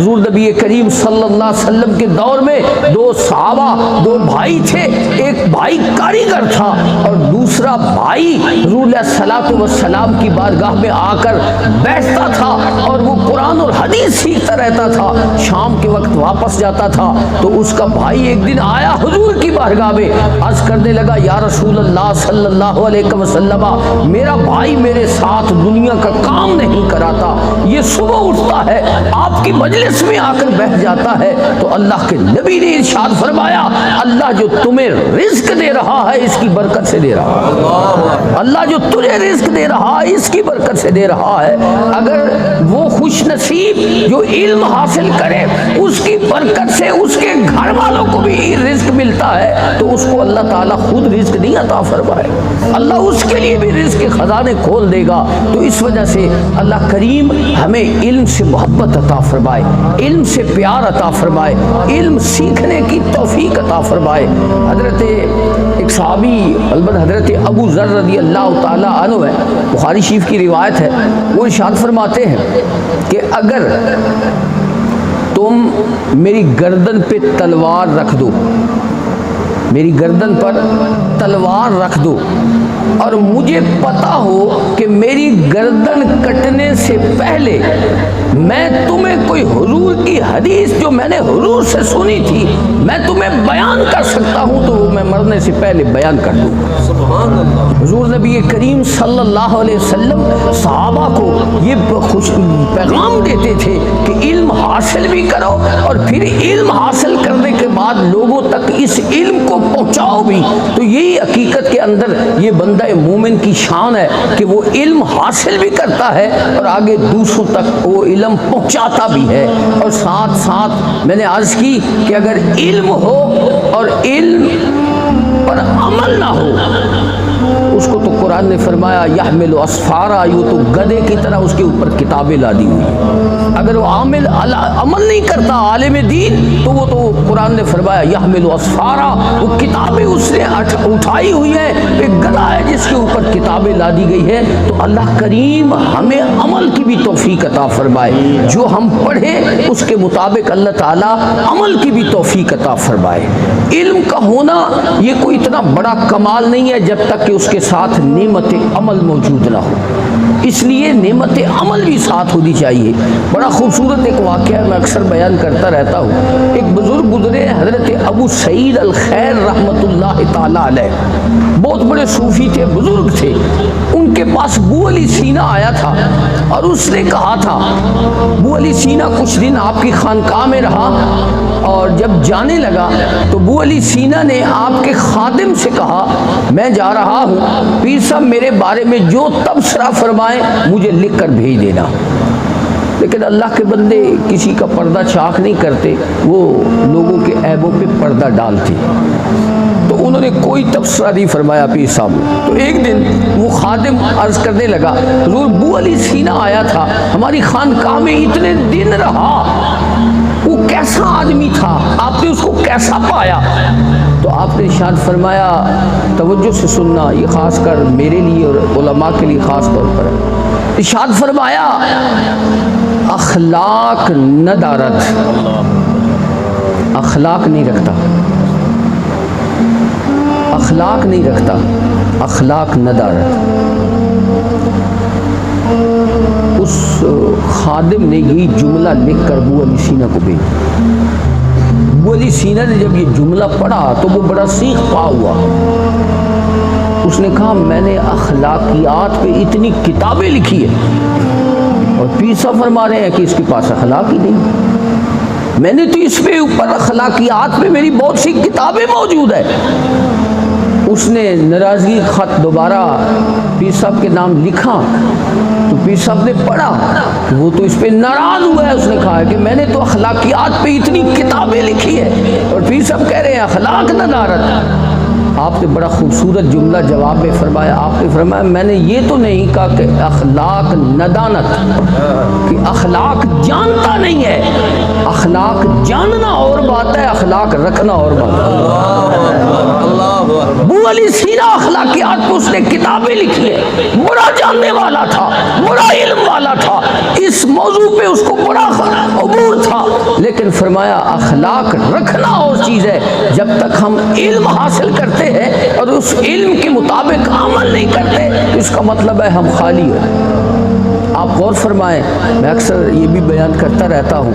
حضور نبی کریم صلی اللہ علیہ وسلم کے دور میں دو صحابہ، دو بھائی تھے، ایک بھائی کاریگر تھا اور دوسرا بھائی حضور علیہ الصلوۃ والسلام کی بارگاہ میں آ کر بیٹھتا تھا اور وہ قرآن اور حدیث سیکھتا رہتا تھا، شام کے وقت واپس جاتا تھا۔ تو اس کا بھائی ایک دن آیا حضور کی بارگاہ میں، عرض کرنے لگا یا رسول اللہ صلی اللہ علیہ وسلم، میرا بھائی میرے ساتھ دنیا کا کام نہیں کراتا، یہ صبح اٹھتا ہے آپ کی مجلس میں آ کر بیٹھ جاتا ہے۔ تو اللہ کے نبی نے ارشاد فرمایا اللہ جو تمہیں رزق دے رہا ہے اس کی برکت سے دے رہا ہے، اللہ جو تجھے رزق دے رہا ہے اس کی برکت سے دے رہا ہے۔ اگر وہ خوش نصیب جو علم حاصل کرے اس کی برکت سے اس کے گھر والوں کو بھی رزق ملتا ہے تو اس کو اللہ تعالیٰ خود رزق نہیں عطا فرمائے، اللہ اس کے لیے بھی رزق کے خزانے کھول دے گا۔ تو اس وجہ سے اللہ کریم ہمیں علم سے محبت عطا فرمائے، علم سے پیار عطا فرمائے، علم سیکھنے کی توفیق عطا فرمائے۔ حضرت ایک صحابی البتہ حضرت ابو ذر رضی اللہ تعالیٰ عنہ ہے، بخاری شریف کی روایت ہے، وہ ارشاد فرماتے ہیں کہ اگر تم میری گردن پہ تلوار رکھ دو، میری گردن پر تلوار رکھ دو اور مجھے پتا ہو کہ میری گردن کٹنے سے پہلے میں تمہیں کوئی حضور کی حدیث جو میں نے حضور سے سنی تھی میں تمہیں بیان کر سکتا ہوں تو وہ میں مرنے سے پہلے بیان کر دوں۔ حضور نبی کریم صلی اللہ علیہ وسلم صحابہ کو یہ خوش پیغام دیتے تھے کہ علم حاصل بھی کرو اور پھر علم حاصل کرنے کے بعد لوگوں تک اس علم کو پہنچاؤ بھی۔ تو یہی حقیقت کے اندر یہ بندہ مومن کی شان ہے کہ وہ علم حاصل بھی کرتا ہے اور آگے دوسروں تک وہ علم پہنچاتا بھی ہے۔ اور ساتھ ساتھ میں نے عرض کی کہ اگر علم ہو اور علم پر عمل نہ ہو اس کو تو قرآن نے فرمایا یحمل اسفارا، یوں تو گدھے کی طرح اس کے اوپر کتابیں لادی ہوئی۔ اگر وہ عمل نہیں کرتا عالم دین تو وہ تو قرآن نے فرمایا یحمل اسفارا، وہ کتابیں اس نے اٹھائی ہوئی ہیں، ایک گدھا ہے جس کے اوپر کتابیں لادی گئی ہے۔ تو اللہ کریم ہمیں عمل کی بھی توفیق عطا فرمائے، جو ہم پڑھے اس کے مطابق اللہ تعالیٰ عمل کی بھی توفیق عطا فرمائے۔ علم کا ہونا یہ کوئی اتنا بڑا کمال نہیں ہے جب تک کہ اس کے ساتھ نعمت عمل موجود نہ ہو، اس لیے نعمت عمل بھی ساتھ ہونی چاہیے۔ بڑا خوبصورت ایک واقعہ میں اکثر بیان کرتا رہتا ہوں، ایک بزرگ گزرے حضرت ابو سعید الخیر رحمۃ اللہ تعالیٰ علیہ، بہت بڑے صوفی تھے، بزرگ تھے۔ ان کے پاس ابو علی سینا آیا تھا اور اس نے کہا تھا، ابو علی سینا کچھ دن آپ کی خانقاہ میں رہا اور جب جانے لگا تو ابو علی سینا نے آپ کے خادم سے کہا میں جا رہا ہوں، پیر صاحب میرے بارے میں جو تبصرہ فرمائیں مجھے لکھ کر بھیج دینا۔ لیکن اللہ کے بندے کسی کا پردہ چاک نہیں کرتے، وہ لوگوں کے عیبوں پہ پردہ ڈالتے، تو انہوں نے کوئی تبصرہ نہیں فرمایا پیر صاحب نے۔ تو ایک دن وہ خادم عرض کرنے لگا حضور ابو علی سینا آیا تھا ہماری خانقاہ میں اتنے دن رہا، وہ کیسا آدمی تھا، آپ نے اس کو کیسا پایا؟ تو آپ نے ارشاد فرمایا توجہ سے سننا، یہ خاص کر میرے لیے اور علماء کے لیے خاص طور پر ہے۔ ارشاد فرمایا اخلاق ندارت، اخلاق نہیں رکھتا، اخلاق نہیں رکھتا، اخلاق ندارت۔ اس خادم نے یہی جملہ لکھ کر ابو علی سینا کو بھیجا۔ ابو علی سینا نے جب یہ جملہ پڑھا تو وہ بڑا سیخ پا ہوا، اس نے کہا میں نے اخلاقیات پہ اتنی کتابیں لکھی ہیں اور پیر صاحب فرما رہے ہیں کہ اس کے پاس اخلاق ہی نہیں، میں نے تو اس پہ اوپر اخلاقیات پہ میری بہت سی کتابیں موجود ہے۔ اس نے ناراضگی خط دوبارہ پیر صاحب کے نام لکھا تو پیر صاحب نے پڑھا، وہ تو اس پہ ناراض ہوا ہے، اس نے کہا کہ میں نے تو اخلاقیات پہ اتنی کتابیں لکھی ہے اور پیر صاحب کہہ رہے ہیں اخلاق ندارت۔ آپ نے بڑا خوبصورت جملہ جواب میں فرمایا. آپ نے فرمایا میں نے یہ تو نہیں کہا کہ اخلاق ندانت، کہ اخلاق جانتا نہیں ہے. اخلاق جاننا اور بات ہے، اخلاق رکھنا اور بات ہے. ابو علی سینا اخلاقیات کو اس نے کتابیں لکھی ہے، بڑا جاننے والا تھا، بڑا علم والا تھا، اس موضوع پہ اس کو بڑا عبور تھا، لیکن فرمایا اخلاق رکھنا اور چیز ہے. جب تک ہم علم حاصل کرتے ہیں اور اس علم کے مطابق عمل نہیں کرتے تو اس کا مطلب ہے ہم خالی ہیں. آپ غور فرمائیں، میں اکثر یہ بھی بیان کرتا رہتا ہوں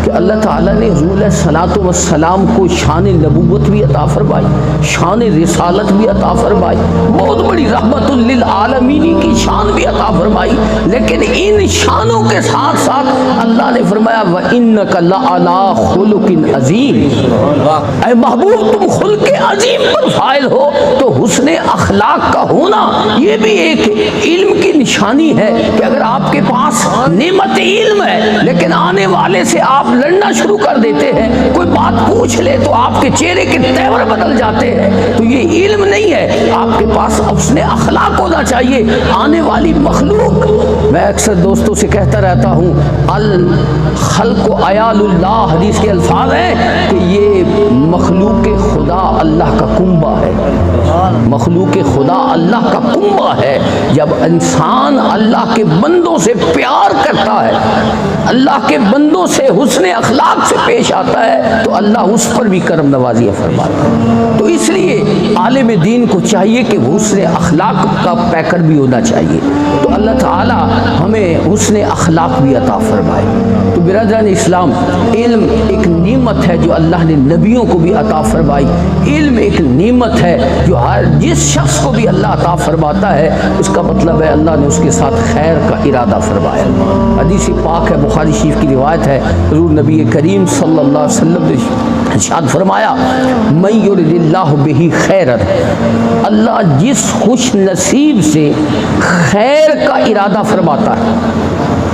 کہ اللہ تعالیٰ نے حضور علیہ الصلوۃ والسلام کو شان نبوت بھی عطا فرمائی، شان رسالت بھی عطا فرمائی، بہت بڑی رحمت للعالمین کی شان بھی عطا فرمائی. لیکن ان شانوں کے ساتھ ساتھ اللہ نے فرمایا وَإِنَّكَ لَعَلَىٰ خُلُقٍ عَظِيمٍ، اے محبوب تم خلق عظیم پر فائل ہو. تو حسن اخلاق کا ہونا یہ بھی ایک علم کی نشانی ہے کہ اگر آپ کے پاس نعمت علم ہے لیکن آنے والے سے آپ لڑنا شروع کر دیتے ہیں، کوئی بات پوچھ لے تو آپ کے چہرے کے تیور بدل جاتے ہیں، تو یہ علم نہیں ہے. آپ کے پاس حسن اخلاق ہونا چاہیے. آنے والی مخلوق، میں اکثر دوستوں سے کہتا رہتا ہوں الخلق عیال اللہ، حدیث کے الفاظ ہیں کہ یہ مخلوق خدا اللہ کا کنبہ ہے. مخلوق خدا اللہ کا کنبہ ہے. جب انسان اللہ کے بندوں سے پیار کرتا ہے، اللہ کے بندوں سے حسن اخلاق سے پیش آتا ہے تو اللہ اس پر بھی کرم نوازی فرماتا ہے. تو اس لیے عالم دین کو چاہیے کہ حسن اخلاق کا پیکر بھی ہونا چاہیے. تو اللہ تعالی ہمیں حسن اخلاق بھی عطا فرمائے. تو برادران اسلام، علم ایک نعمت ہے جو اللہ نے نبیوں کو بھی عطا فرمائی. علم ایک نعمت ہے جو ہر جس شخص کو بھی اللہ عطا فرماتا ہے اس کا مطلب ہے اللہ نے اس کے ساتھ خیر کا ارادہ فرمایا. حدیث پاک ہے، بخاری شریف کی روایت ہے، حضور نبی کریم صلی اللہ علیہ وسلم نے ارشاد فرمایا من یرد اللہ بہ خیرا، اللہ جس خوش نصیب سے خیر کا ارادہ فرماتا ہے،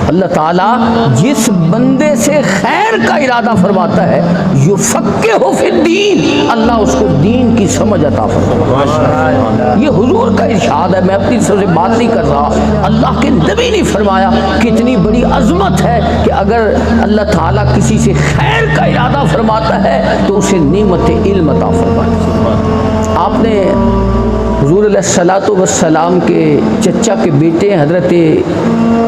اللہ تعالیٰ جس بندے سے خیر کا ارادہ فرماتا ہے یفقہہ فی الدین، اللہ اس کو دین کی سمجھ عطا فرماتا ہے. یہ حضور کا ارشاد ہے، میں اپنی طرف سے بات نہیں کر رہا. اللہ کے نبی نے فرمایا کتنی بڑی عظمت ہے کہ اگر اللہ تعالیٰ کسی سے خیر کا ارادہ فرماتا ہے تو اسے نعمت علم عطا فرماتا ہے. آپ نے حضور علیہ الصلوۃ والسلام کے چچا کے بیٹے حضرت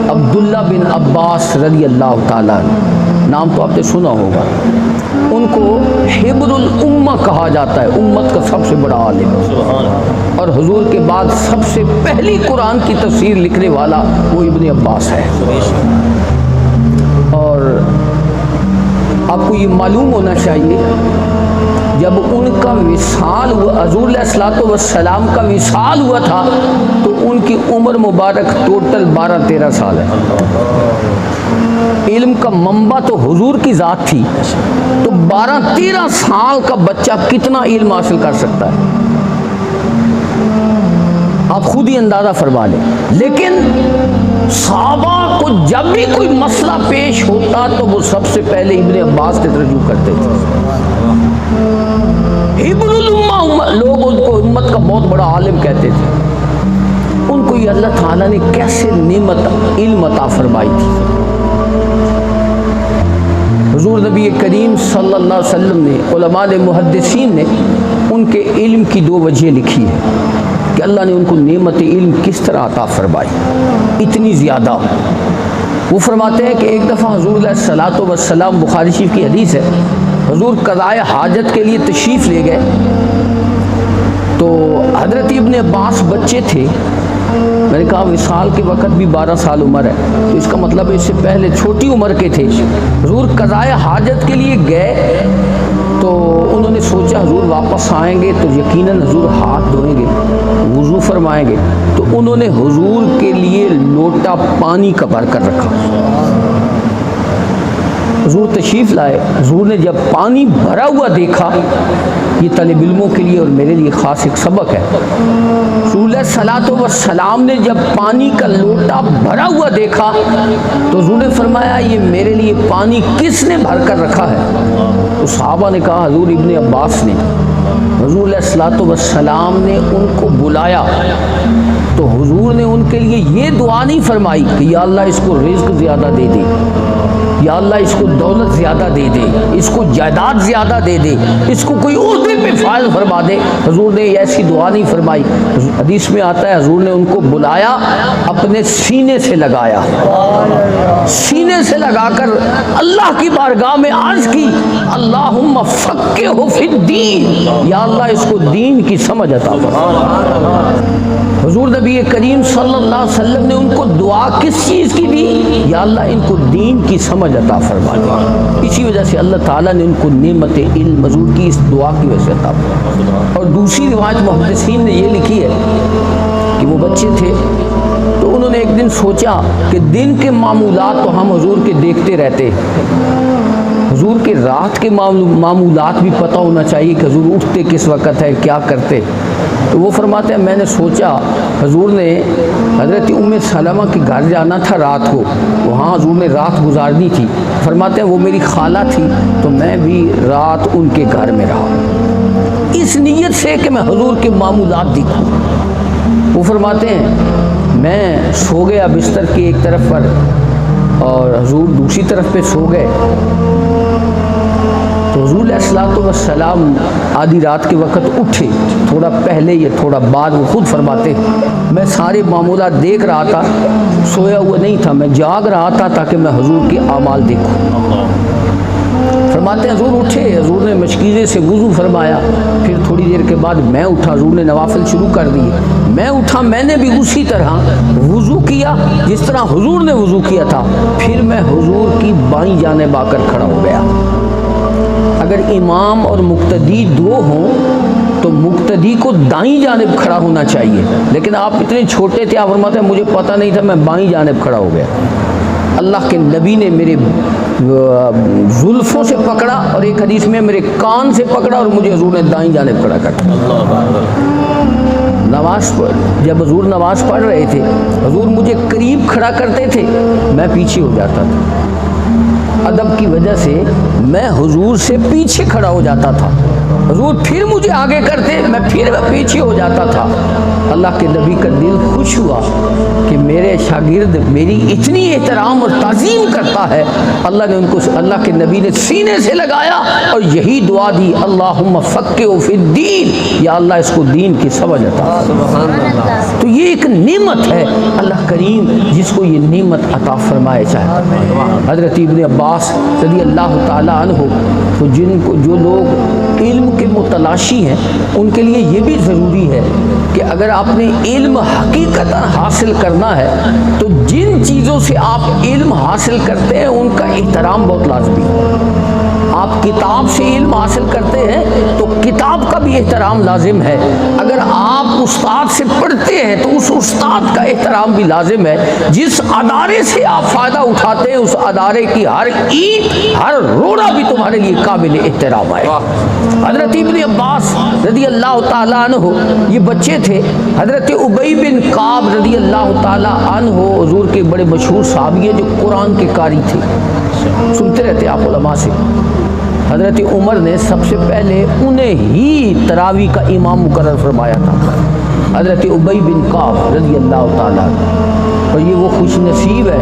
عبداللہ بن عباس رضی اللہ تعالیٰ، نام تو آپ نے سنا ہوگا. ان کو حبر الامہ کہا جاتا ہے، امت کا سب سے بڑا عالم، اور حضور کے بعد سب سے پہلی قرآن کی تفسیر لکھنے والا وہ ابن عباس ہے. اور آپ کو یہ معلوم ہونا چاہیے جب ان کا وصال ہوا، حضور علیہ الصلوۃ والسلام کا وصال ہوا تھا تو ان کی عمر مبارک ٹوٹل 12-13 سال ہے. علم کا منبع تو حضور کی ذات تھی، تو 12-13 سال کا بچہ کتنا علم حاصل کر سکتا ہے آپ خود ہی اندازہ فرما لیں. لیکن صحابہ کو جب بھی کوئی مسئلہ پیش ہوتا تو وہ سب سے پہلے ابن عباس سے رجوع کرتے تھے. حبر الامہ، لوگ ان کو امت کا بہت بڑا عالم کہتے تھے. ان کو یہ اللہ تعالیٰ نے کیسے نعمت علم عطا فرمائی تھی. حضور نبی کریم صلی اللہ علیہ وسلم نے، علماء محدثین نے ان کے علم کی 2 وجہ لکھی ہے کہ اللہ نے ان کو نعمت علم کس طرح عطا فرمائی اتنی زیادہ. وہ فرماتے ہیں کہ ایک دفعہ حضور علیہ الصلوۃ والسلام، بخاری شریف کی حدیث ہے، حضور قضائے حاجت کے لیے تشریف لے گئے تو حضرت ابن عباس بچے تھے. میں نے کہا وصال کے وقت بھی 12 سال عمر ہے تو اس کا مطلب ہے اس سے پہلے چھوٹی عمر کے تھے. حضور قضائے حاجت کے لیے گئے تو انہوں نے سوچا حضور واپس آئیں گے تو یقیناً حضور ہاتھ دھوئیں گے، وضو فرمائیں گے، تو انہوں نے حضور کے لیے لوٹا پانی کا بھر کر رکھا. حضور تشریف لائے، حضور نے جب پانی بھرا ہوا دیکھا، یہ طالب علموں کے لیے اور میرے لیے خاص ایک سبق ہے، رسول اللہ صلی اللہ علیہ وسلم نے جب پانی کا لوٹا بھرا ہوا دیکھا تو حضور نے فرمایا یہ میرے لیے پانی کس نے بھر کر رکھا ہے؟ تو صحابہ نے کہا حضور ابن عباس نے. حضور علیہ الصلوۃ والسلام نے ان کو بلایا تو حضور نے ان کے لیے یہ دعا نہیں فرمائی کہ یا اللہ اس کو رزق زیادہ دے دے، یا اللہ اس کو دولت زیادہ دے دے، اس کو جائیداد زیادہ دے دے، اس کو کوئی عہدے پہ فائز فرما دے۔ حضور نے ایسی دعا نہیں فرمائی۔ حدیث میں آتا ہے حضور نے ان کو بلایا، اپنے سینے سے لگایا، سینے سے لگا کر اللہ کی بارگاہ میں عرض کی اللہم فقہہ فی الدین، یا اللہ اس کو دین کی سمجھ عطا فرما۔ حضور نبی کریم صلی اللہ علیہ وسلم نے ان کو دعا کس چیز کی دی؟ یا اللہ ان کو دین کی سمجھ عطا فرما دی۔ اسی وجہ سے اللہ تعالیٰ نے ان کو نعمت علم حضور کی اس دعا کی وجہ سے عطا فرما۔ اور دوسری روایت محدثین نے یہ لکھی ہے کہ وہ بچے تھے تو انہوں نے ایک دن سوچا کہ دن کے معمولات تو ہم حضور کے دیکھتے رہتے، حضور کے رات کے معمولات بھی پتہ ہونا چاہیے کہ حضور اٹھتے کس وقت ہے، کیا کرتے۔ تو وہ فرماتے ہیں میں نے سوچا حضور نے حضرت ام سلمہ کے گھر جانا تھا رات کو، وہاں حضور نے رات گزارنی تھی۔ فرماتے ہیں وہ میری خالہ تھی تو میں بھی رات ان کے گھر میں رہا اس نیت سے کہ میں حضور کے معمولات دیکھوں۔ وہ فرماتے ہیں میں سو گیا بستر کی ایک طرف پر اور حضور دوسری طرف پہ سو گئے۔ تو حضور علیہ الصلوۃ والسلام آدھی رات کے وقت اٹھے، تھوڑا پہلے یا تھوڑا بعد، وہ خود فرماتے میں سارے معمولات دیکھ رہا تھا، سویا ہوا نہیں تھا، میں جاگ رہا تھا تاکہ میں حضور کے اعمال دیکھوں۔ فرماتے ہیں حضور اٹھے، حضور نے مشکیزے سے وضو فرمایا، پھر تھوڑی دیر کے بعد میں اٹھا، حضور نے نوافل شروع کر دیے۔ میں اٹھا، میں نے بھی اسی طرح وضو کیا جس طرح حضور نے وضو کیا تھا، پھر میں حضور کی بائیں جانب آ کر کھڑا ہو گیا۔ اگر امام اور مقتدی دو ہوں تو مقتدی کو دائیں جانب کھڑا ہونا چاہیے، لیکن آپ اتنے چھوٹے تھے، آپ فرماتے ہیں مجھے پتہ نہیں تھا، میں بائیں جانب کھڑا ہو گیا۔ اللہ کے نبی نے میرے زلفوں سے پکڑا اور ایک حدیث میں میرے کان سے پکڑا اور مجھے حضور نے دائیں جانب کھڑا کر نماز جب حضور نماز پڑھ رہے تھے حضور مجھے قریب کھڑا کرتے تھے، میں پیچھے ہو جاتا تھا۔ ادب کی وجہ سے میں حضور سے پیچھے کھڑا ہو جاتا تھا، حضور پھر مجھے آگے کرتے، میں پھر پیچھے ہو جاتا تھا۔ اللہ کے نبی کا دل خوش ہوا کہ میرے شاگرد میری اتنی احترام اور تعظیم کرتا ہے۔ اللہ نے ان کو، اللہ کے نبی نے سینے سے لگایا اور یہی دعا دی اللہم فقہہ فی الدین، یا اللہ اس کو دین کی سمجھ عطا فرما۔ تو یہ ایک نعمت ہے اللہ کریم جس کو یہ نعمت عطا فرمائے چاہے۔ حضرت ابن عباس رضی اللہ تعالیٰ عنہ، تو جن کو جو لوگ علم کے متلاشی ہیں ان کے لیے یہ بھی ضروری ہے کہ اگر آپ نے علم حقیقتاً حاصل کرنا ہے تو جن چیزوں سے آپ علم حاصل کرتے ہیں ان کا احترام بہت لازمی ہے۔ آپ کتاب سے علم حاصل کرتے ہیں تو کتاب کا بھی احترام لازم ہے۔ اگر آپ استاد سے پڑھتے ہیں تو اس استاد کا احترام بھی لازم ہے۔ جس ادارے سے آپ فائدہ اٹھاتے ہیں اس ادارے کی ہر اینٹ، ہر روڑا بھی تمہارے لیے قابل احترام ہے۔ حضرت ابن عباس رضی اللہ تعالیٰ عنہ یہ بچے تھے۔ حضرت ابی بن کعب رضی اللہ تعالیٰ عنہ حضور کے بڑے مشہور صحابی ہیں جو قرآن کے قاری تھے، سنتے رہتے آپ علماء سے۔ حضرت عمر نے سب سے پہلے انہیں ہی تراویح کا امام مقرر فرمایا تھا، حضرت ابی بن کعب رضی اللہ تعالیٰ عنہ۔ اور یہ وہ خوش نصیب ہے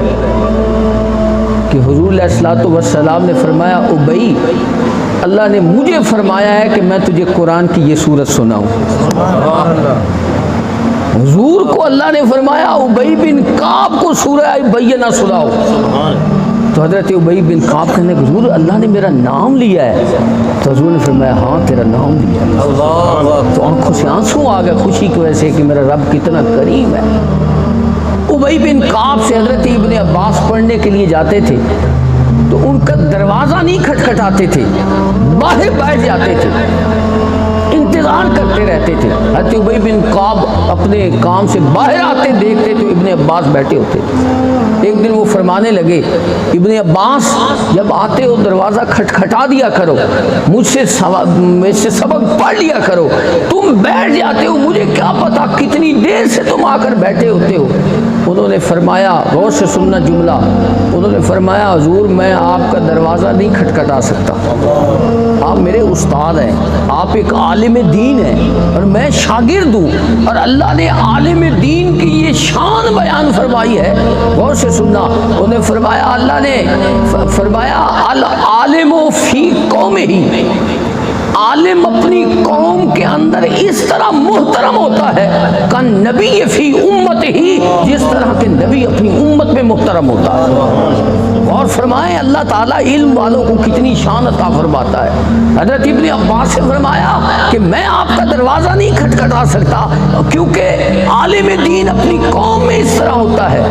کہ حضور علیہ الصلوۃ والسلام نے فرمایا ابی، اللہ نے مجھے فرمایا ہے کہ میں تجھے قرآن کی یہ سورت سناؤں۔ حضور کو اللہ نے فرمایا ابی بن کعب کو سورہ بینہ سناؤ۔ تو حضرت ابی بن کعب کہنے کہ حضور اللہ نے میرا نام لیا ہے۔ تو حضور نے فرمایا ہاں تیرا نام لیا ہے۔ تو آنکھوں سے آنسو آ گئے خوشی کی وجہ سے کہ میرا رب کتنا کریم ہے۔ ابی بن کعب سے حضرت ابن عباس پڑھنے کے لیے جاتے تھے تو ان کا دروازہ نہیں کھٹکھٹاتے تھے، باہر بیٹھ جاتے تھے، انتظار کرتے رہتے تھے۔ حضرت ابی بن کعب اپنے کام سے باہر آتے دیکھتے تو ابن عباس بیٹھے ہوتے تھے۔ ایک دن وہ فرمانے لگے ابن عباس جب آتے ہو دروازہ کھٹکھٹا دیا کرو، مجھ سے سبق پڑھ لیا کرو، تم بیٹھ جاتے ہو، مجھے کیا پتا کتنی دیر سے تم آ کر بیٹھے ہوتے ہو۔ انہوں نے فرمایا، غور سے سننا جملہ، انہوں نے فرمایا حضور میں آپ کا دروازہ نہیں کھٹکھٹا سکتا، آپ میرے استاد ہیں، آپ ایک عالم دین ہیں اور میں شاگرد ہوں، اور اللہ نے عالم دین کی یہ شان بیان فرمائی ہے، غور سے سننا، انہوں نے فرمایا، اللہ نے فرمایا العالم فی قومہ، عالم اپنی قوم کے اندر اس طرح محترم ہوتا ہے کہ نبی فی امت ہی، جس طرح کہ نبی اپنی امت میں محترم ہوتا ہے۔ اور فرمائیں اللہ تعالیٰ علم والوں کو کتنی شان عطا فرماتا ہے۔ حضرت ابن عباس سے فرمایا کہ میں آپ کا دروازہ نہیں کھٹکھٹا سکتا کیونکہ عالم دین اپنی قوم میں اس طرح ہوتا ہے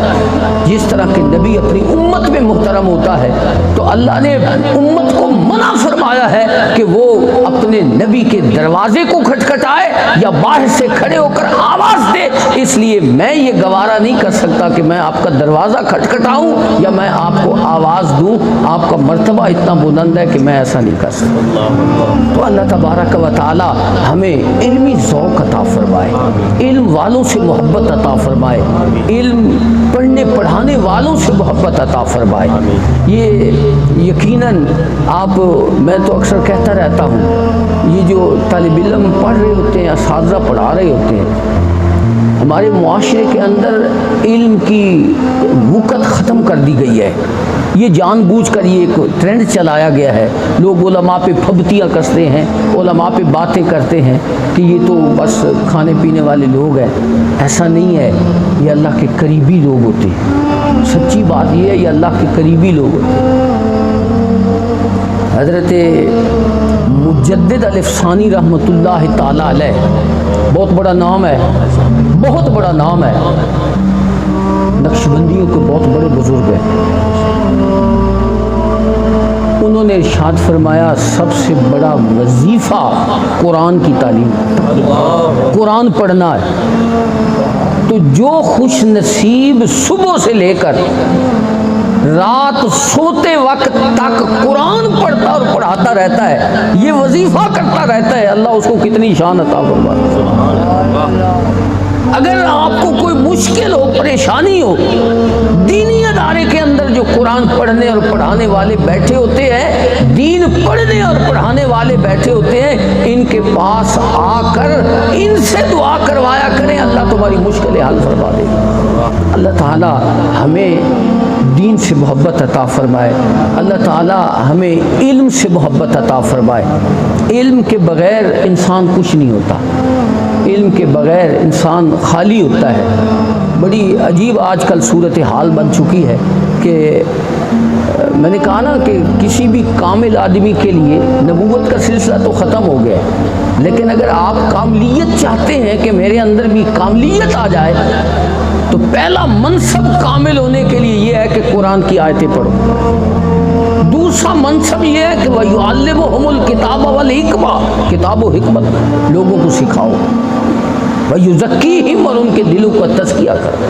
جس طرح کہ نبی اپنی امت میں محترم ہوتا ہے۔ تو اللہ نے امت کو منع فرمایا ہے کہ وہ اپنے نبی کے دروازے کو کھٹکھٹائے یا باہر سے کھڑے ہو کر آواز دے، اس لیے میں یہ گوارا نہیں کر سکتا کہ میں آپ کا دروازہ کھٹکھٹاؤں یا میں آپ کو آواز دوں، آپ کا مرتبہ اتنا بلند ہے کہ میں ایسا نہیں کر سکتا۔ تو اللہ تبارک و تعالی ہمیں علمی ذوق عطا فرمائے، علم والوں سے محبت عطا فرمائے، علم پڑھنے پڑھانے والوں سے محبت عطا فرمائے۔ یہ یقیناً آپ، میں تو اکثر کہتا رہتا ہوں، یہ جو طالب علم پڑھ رہے ہوتے ہیں، اساتذہ پڑھا رہے ہوتے ہیں، ہمارے معاشرے کے اندر علم کی وقت ختم کر دی گئی ہے۔ یہ جان بوجھ کر یہ ایک ٹرینڈ چلایا گیا ہے، لوگ علماء پہ پھبتیاں کستے ہیں، علماء پہ باتیں کرتے ہیں کہ یہ تو بس کھانے پینے والے لوگ ہیں۔ ایسا نہیں ہے، یہ اللہ کے قریبی لوگ ہوتے ہیں۔ سچی بات یہ ہے، یہ اللہ کے قریبی لوگ ہوتے ہیں۔ حضرت مجدد الافسانی رحمۃ اللہ تعالی علیہ، بہت بڑا نام ہے، بہت بڑا نام ہے، نقشبندیوں کے بہت بڑے بزرگ ہیں۔ انہوں نے ارشاد فرمایا سب سے بڑا وظیفہ قرآن کی تعلیم، قرآن پڑھنا ہے۔ تو جو خوش نصیب صبح سے لے کر رات سوتے وقت تک قرآن پڑھتا اور پڑھاتا رہتا ہے، یہ وظیفہ کرتا رہتا ہے، اللہ اس کو کتنی شان عطا فرمائے۔ اگر آپ کو کوئی مشکل ہو، پریشانی ہو، دینی ادارے کے اندر جو قرآن پڑھنے اور پڑھانے والے بیٹھے ہوتے ہیں، دین پڑھنے اور پڑھانے والے بیٹھے ہوتے ہیں، ان کے پاس آ کر ان سے دعا کروایا کریں، اللہ تمہاری مشکلیں حل فرما دے گا۔ اللہ تعالی ہمیں دین سے محبت عطا فرمائے، اللہ تعالی ہمیں علم سے محبت عطا فرمائے۔ علم کے بغیر انسان کچھ نہیں ہوتا، علم کے بغیر انسان خالی ہوتا ہے۔ بڑی عجیب آج کل صورتحال بن چکی ہے کہ میں نے کہا نا کہ کسی بھی کامل آدمی کے لیے نبوت کا سلسلہ تو ختم ہو گیا ہے، لیکن اگر آپ کاملیت چاہتے ہیں کہ میرے اندر بھی کاملیت آ جائے تو پہلا منصب کامل ہونے کے لیے یہ ہے کہ قرآن کی آیتیں پڑھو۔ دوسرا منصب یہ ہے کہ وَيُعَلِّمُهُمُ الْكِتَابَ وَالْحِكْمَةَ، کتاب و حکمت لوگوں کو سکھاؤ، وَيُزَكِّيهِمْ، اور ان کے دلوں کا تزکیہ کرو۔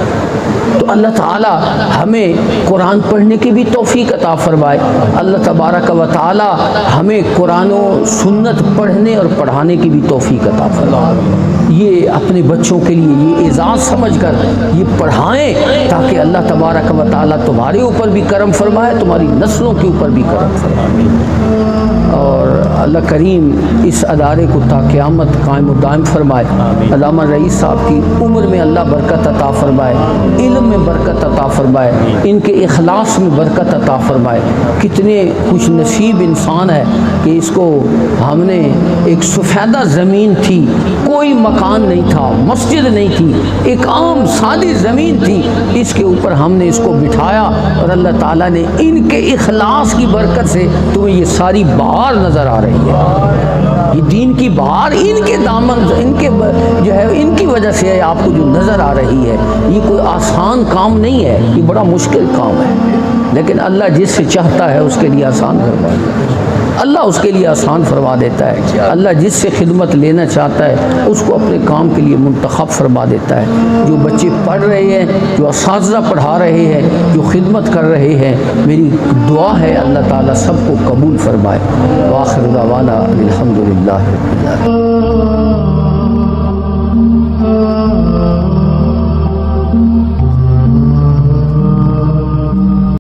تو اللہ تعالی ہمیں قرآن پڑھنے کی بھی توفیق عطا فرمائے، اللہ تبارک و تعالی ہمیں قرآن و سنت پڑھنے اور پڑھانے کی بھی توفیق عطا فرمائے۔ یہ اپنے بچوں کے لیے یہ اعزاز سمجھ کر یہ پڑھائیں تاکہ اللہ تبارک و تعالی تمہارے اوپر بھی کرم فرمائے، تمہاری نسلوں کے اوپر بھی کرم فرمائے، اور اللہ کریم اس ادارے کو تا قیامت قائم و دائم فرمائے۔ علامہ رئیس صاحب کی عمر میں اللہ برکت عطا فرمائے، علم میں برکت عطا فرمائے، ان کے اخلاص میں برکت عطا فرمائے۔ کتنے خوش نصیب انسان ہے کہ اس کو ہم نے ایک سفیدہ زمین تھی، کوئی مکان نہیں تھا، مسجد نہیں تھی، ایک عام سادی زمین تھی، اس کے اوپر ہم نے اس کو بٹھایا اور اللہ تعالیٰ نے ان کے اخلاص کی برکت سے تمہیں یہ ساری بہار نظر آ رہی ہے، یہ دین کی بہار ان کے دامن، ان کے جو ہے ان کی وجہ سے ہے آپ کو جو نظر آ رہی ہے۔ یہ کوئی آسان کام نہیں ہے، یہ بڑا مشکل کام ہے، لیکن اللہ جس سے چاہتا ہے اس کے لیے آسان کروا دیتا ہے، اللہ اس کے لیے آسان فرما دیتا ہے۔ اللہ جس سے خدمت لینا چاہتا ہے اس کو اپنے کام کے لیے منتخب فرما دیتا ہے۔ جو بچے پڑھ رہے ہیں، جو اساتذہ پڑھا رہے ہیں، جو خدمت کر رہے ہیں، میری دعا ہے اللہ تعالیٰ سب کو قبول فرمائے۔ وآخر دعوانا الحمدللہ رب العالمین۔